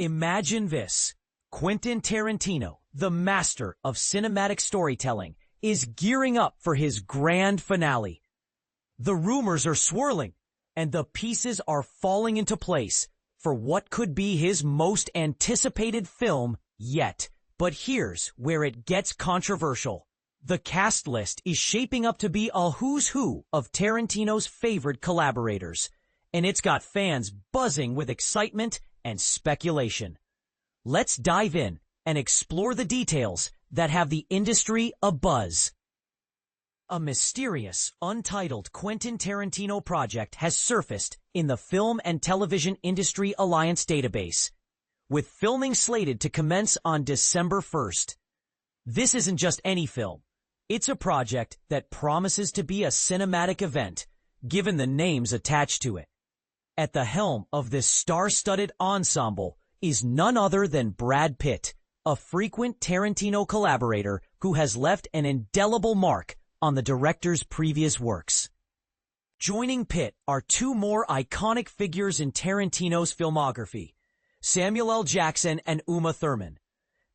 Imagine this. Quentin Tarantino, the master of cinematic storytelling, is gearing up for his grand finale. The rumors are swirling, and the pieces are falling into place for what could be his most anticipated film yet. But here's where it gets controversial. The cast list is shaping up to be a who's who of Tarantino's favorite collaborators, and it's got fans buzzing with excitement and speculation. Let's dive in and explore the details that have the industry abuzz. A mysterious, untitled Quentin Tarantino project has surfaced in the Film and Television Industry Alliance database, with filming slated to commence on December 1st. This isn't just any film. It's a project that promises to be a cinematic event, given the names attached to it. At the helm of this star-studded ensemble is none other than Brad Pitt, a frequent Tarantino collaborator who has left an indelible mark on the director's previous works. Joining Pitt are two more iconic figures in Tarantino's filmography, Samuel L. Jackson and Uma Thurman.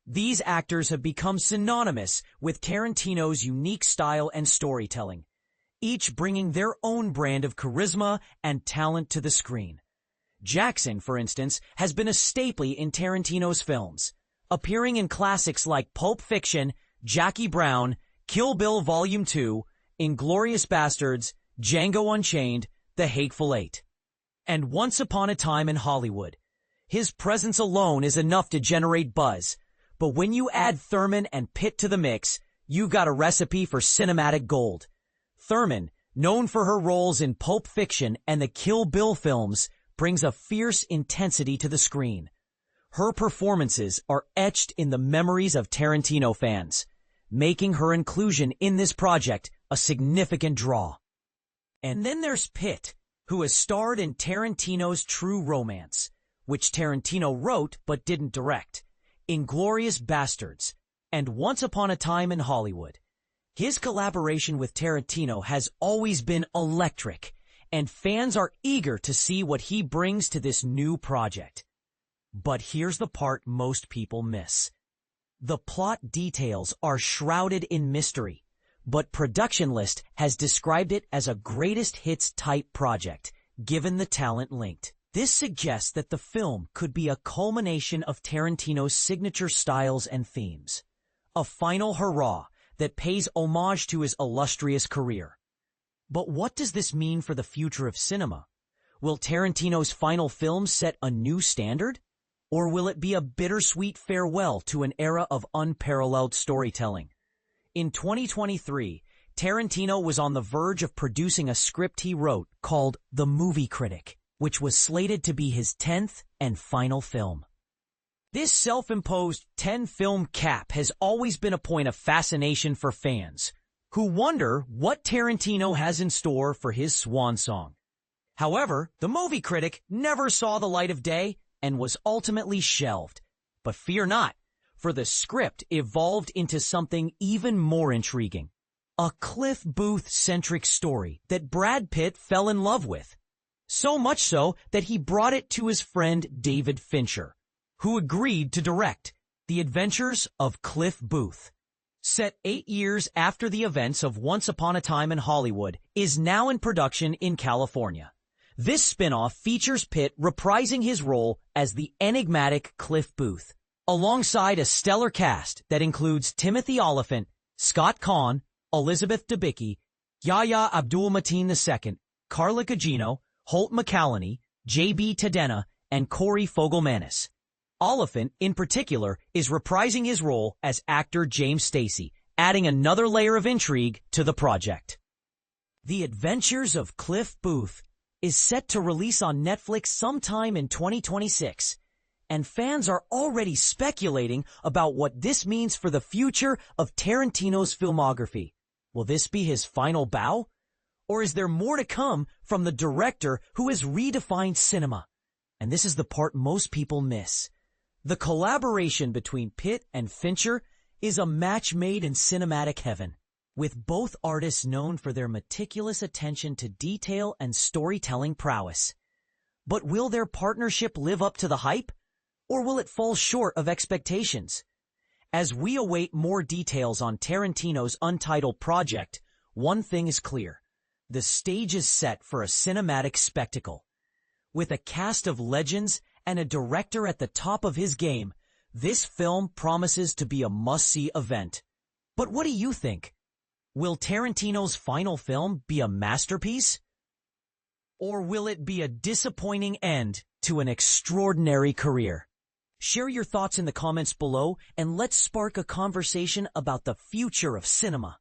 These actors have become synonymous with Tarantino's unique style and storytelling, each bringing their own brand of charisma and talent to the screen. Jackson, for instance, has been a staple in Tarantino's films, appearing in classics like Pulp Fiction, Jackie Brown, Kill Bill Volume 2, Inglourious Basterds, Django Unchained, The Hateful Eight, and Once Upon a Time in Hollywood. His presence alone is enough to generate buzz, but when you add Thurman and Pitt to the mix, you've got a recipe for cinematic gold. Thurman, known for her roles in Pulp Fiction and the Kill Bill films, brings a fierce intensity to the screen. Her performances are etched in the memories of Tarantino fans, making her inclusion in this project a significant draw. And then there's Pitt, who has starred in Tarantino's True Romance, which Tarantino wrote but didn't direct, Inglourious Basterds, and Once Upon a Time in Hollywood. His collaboration with Tarantino has always been electric, and fans are eager to see what he brings to this new project. But here's the part most people miss. The plot details are shrouded in mystery, but Production List has described it as a greatest hits type project, given the talent linked. This suggests that the film could be a culmination of Tarantino's signature styles and themes, a final hurrah that pays homage to his illustrious career. But what does this mean for the future of cinema? Will Tarantino's final film set a new standard? Or will it be a bittersweet farewell to an era of unparalleled storytelling? In 2023, Tarantino was on the verge of producing a script he wrote called The Movie Critic, which was slated to be his 10th and final film. This self-imposed 10-film cap has always been a point of fascination for fans, who wonder what Tarantino has in store for his swan song. However, The Movie Critic never saw the light of day and was ultimately shelved. But fear not, for the script evolved into something even more intriguing. A Cliff Booth-centric story that Brad Pitt fell in love with. So much so that he brought it to his friend David Fincher, who agreed to direct The Adventures of Cliff Booth. Set 8 years after the events of Once Upon a Time in Hollywood, is now in production in California. This spin-off features Pitt reprising his role as the enigmatic Cliff Booth, alongside a stellar cast that includes Timothy Olyphant, Scott Caan, Elizabeth Debicki, Yahya Abdul-Mateen II, Carla Gugino, Holt McCallany, J.B. Tadena, and Corey Fogelmanis. Olyphant, in particular, is reprising his role as actor James Stacey, adding another layer of intrigue to the project. The Adventures of Cliff Booth is set to release on Netflix sometime in 2026, and fans are already speculating about what this means for the future of Tarantino's filmography. Will this be his final bow? Or is there more to come from the director who has redefined cinema? And this is the part most people miss. The collaboration between Pitt and Fincher is a match made in cinematic heaven, with both artists known for their meticulous attention to detail and storytelling prowess. But will their partnership live up to the hype? Or will it fall short of expectations? As we await more details on Tarantino's Untitled project, one thing is clear. The stage is set for a cinematic spectacle. With a cast of legends and a director at the top of his game, this film promises to be a must-see event. But what do you think? Will Tarantino's final film be a masterpiece? Or will it be a disappointing end to an extraordinary career? Share your thoughts in the comments below and let's spark a conversation about the future of cinema.